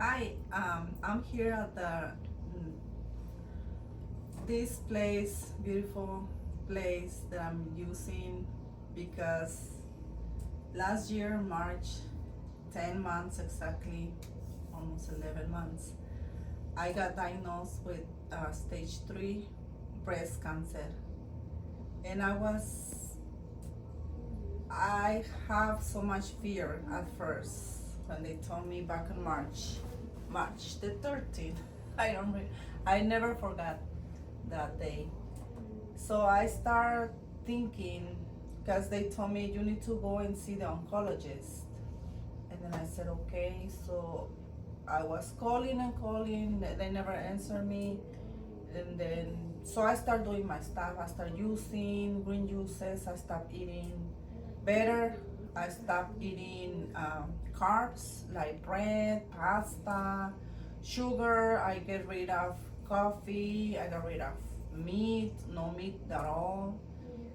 Hi, I'm here at this place, beautiful place that I'm using because last year, March, 10 months exactly, almost 11 months, I got diagnosed with stage 3 breast cancer. And I have so much fear at first when they told me back in March the 13th. I don't, re- I never forgot that day. So I start thinking, because they told me you need to go and see the oncologist. And then I said, okay. So I was calling and calling, they never answered me. And then, so I start doing my stuff. I start using green juices. I stop eating better. I stop eating carbs like bread, pasta, sugar. I get rid of coffee. I got rid of meat, no meat at all.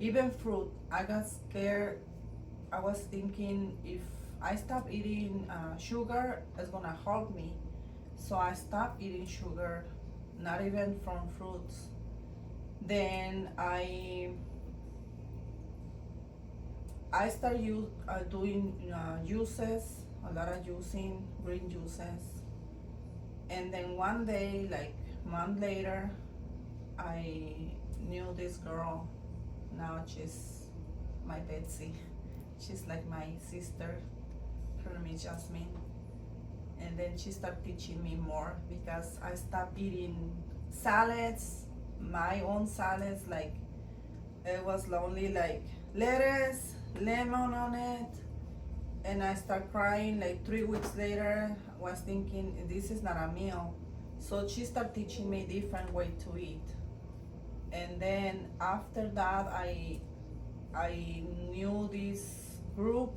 Even fruit. I got scared. I was thinking if I stop eating sugar, it's gonna help me. So I stopped eating sugar, not even from fruits. Then I start doing juices, a lot of juicing, green juices. And then one day, like month later, I knew this girl. Now she's my Betsy. She's like my sister. Her name is Jasmine. And then she started teaching me more because I stopped eating salads, my own salads, like it was only like lettuce, lemon on it, and I start crying like 3 weeks later. I was thinking this is not a meal. So she started teaching me different way to eat. And then after that I knew this group.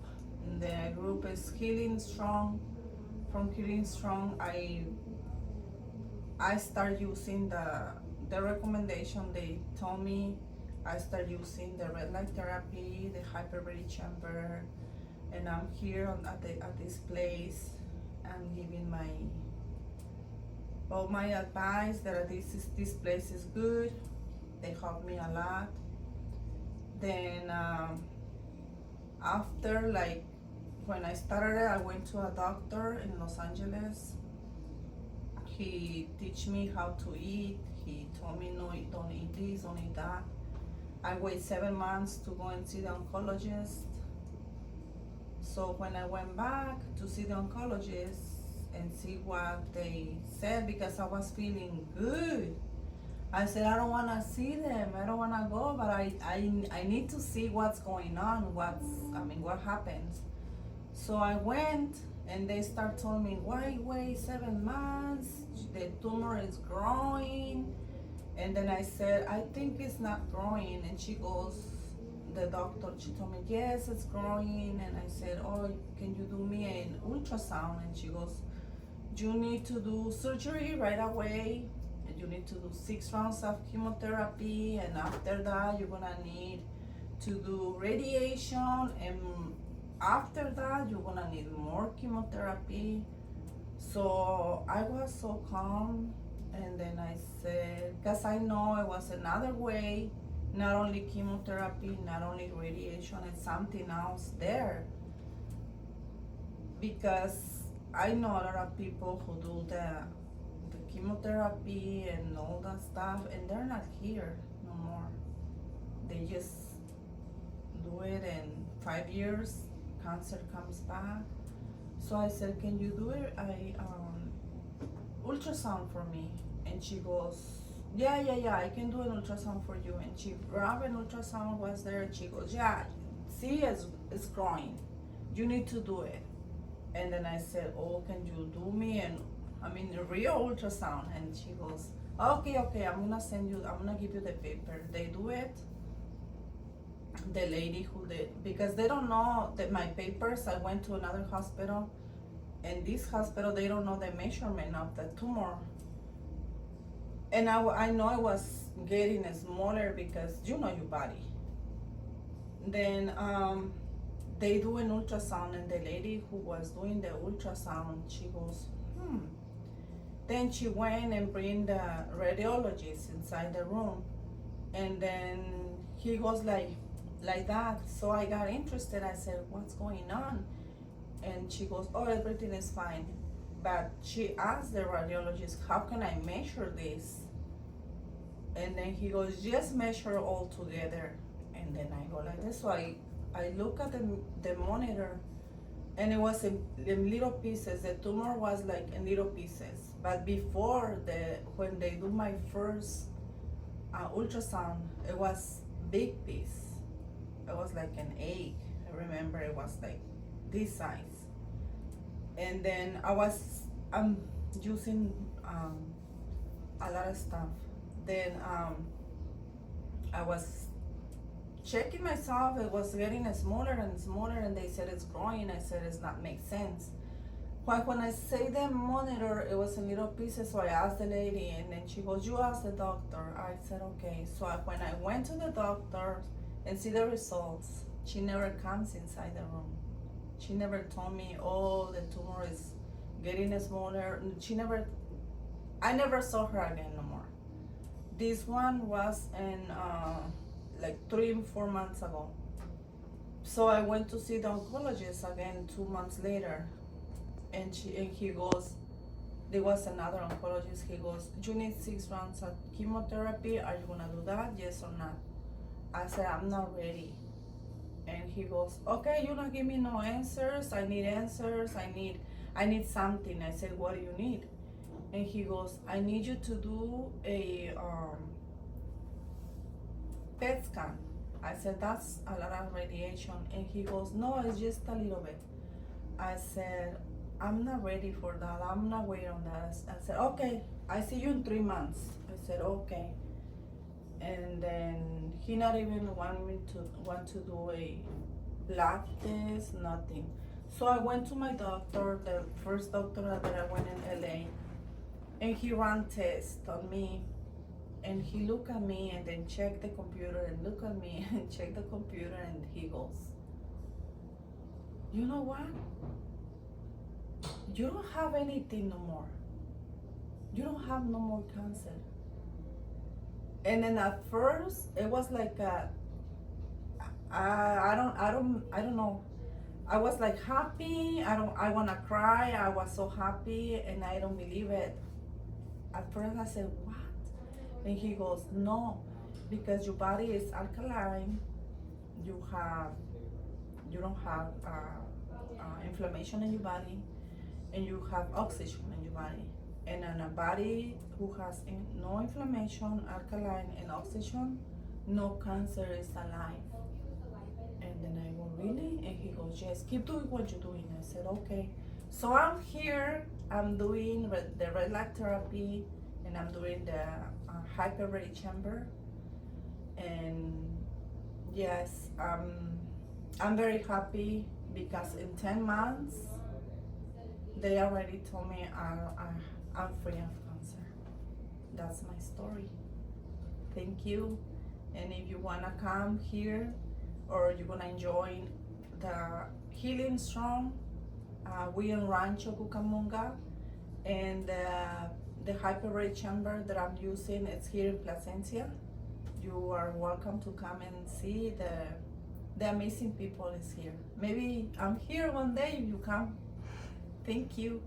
The group is Healing Strong. From Healing Strong, I start using the recommendation they told me. I start using the red light therapy, the hyperbaric chamber, and I'm here at this place. I'm giving all my advice that this place is good. They help me a lot. Then after, like, when I started, I went to a doctor in Los Angeles. He teach me how to eat. He told me, no, don't eat this, don't eat that. I wait 7 months to go and see the oncologist. So when I went back to see the oncologist and see what they said, because I was feeling good, I said, I don't want to see them. I don't want to go, but I need to see what's going on. What happens. So I went, and they start telling me, why wait 7 months? The tumor is growing. And then I said, I think it's not growing. And she goes, the doctor, she told me, yes, it's growing. And I said, oh, can you do me an ultrasound? And she goes, you need to do surgery right away. And you need to do 6 rounds of chemotherapy. And after that, you're gonna need to do radiation. And after that, you're gonna need more chemotherapy. So I was so calm. And then I said, because I know it was another way, not only chemotherapy, not only radiation, it's something else there. Because I know a lot of people who do the chemotherapy and all that stuff, and they're not here no more. They just do it, and 5 years, cancer comes back. So I said, can you do it? Ultrasound for me. And she goes, yeah, I can do an ultrasound for you. And she grabbed an ultrasound, was there, and she goes, yeah, see, it's growing. You need to do it. And then I said, oh, can you do me a real ultrasound? And she goes, okay, I'm gonna give you the paper. They do it. The lady who did, because they don't know that my papers, I went to another hospital, and this hospital, they don't know the measurement of the tumor. And I know it was getting smaller because you know your body. Then they do an ultrasound, and the lady who was doing the ultrasound, she goes, Then she went and bring the radiologist inside the room, and then he goes like that. So I got interested. I said, "What's going on?" And she goes, "Oh, everything is fine." But she asked the radiologist, "How can I measure this?" And then he goes, "Just measure all together." And then I go like this. So I look at the monitor, and it was in little pieces. The tumor was like in little pieces. But before when they do my first ultrasound, it was big piece. It was like an egg. I remember it was like this size. And then I was using a lot of stuff. Then I was checking myself. It was getting smaller and smaller, and they said it's growing. I said it's not make sense. When I say the monitor, it was in little pieces. So I asked the lady, and then she goes, "You ask the doctor." I said, "Okay." So when I went to the doctor and see the results, she never comes inside the room. She never told me, "Oh, the tumor is getting smaller." I never saw her again no more. This one was in like 3 or 4 months ago. So I went to see the oncologist again 2 months later, and he goes, there was another oncologist. He goes, "You need 6 rounds of chemotherapy. Are you gonna do that? Yes or not?" I said, "I'm not ready." And he goes, "Okay, you don't give me no answers. I need answers. I need something." I said, "What do you need?" And he goes, "I need you to do a PET scan." I said, "That's a lot of radiation." And he goes, "No, it's just a little bit." I said, "I'm not ready for that. I'm not waiting on that." I said, "Okay, I see you in 3 months." I said, "Okay." And then he not even want to do a blood test, nothing. So I went to my doctor, the first doctor that I went in LA, and he ran tests on me, and he looked at me and then checked the computer and looked at me and checked the computer, and he goes, "You know what? You don't have anything no more. You don't have no more cancer." And then at first it was like I don't know. I was like happy. I wanna cry. I was so happy, and I don't believe it. At first I said, "What?" And he goes, "No, because your body is alkaline. You have you don't have inflammation in your body, and you have oxygen in your body. And in a body who has no inflammation, alkaline, and oxygen, no cancer is alive." And then I go, "Really?" And he goes, "Yes, keep doing what you're doing." I said, "Okay." So I'm here, I'm doing the red light therapy, and I'm doing the hyperbaric chamber. And yes, I'm very happy because in 10 months, they already told me I'm free of cancer. That's my story. Thank you. And if you wanna come here, or you're gonna enjoy the Healing Strong, we in Rancho Cucamonga, and the hyperbaric chamber that I'm using is here in Placencia. You are welcome to come and see the amazing people is here. Maybe I'm here one day if you come. Thank you.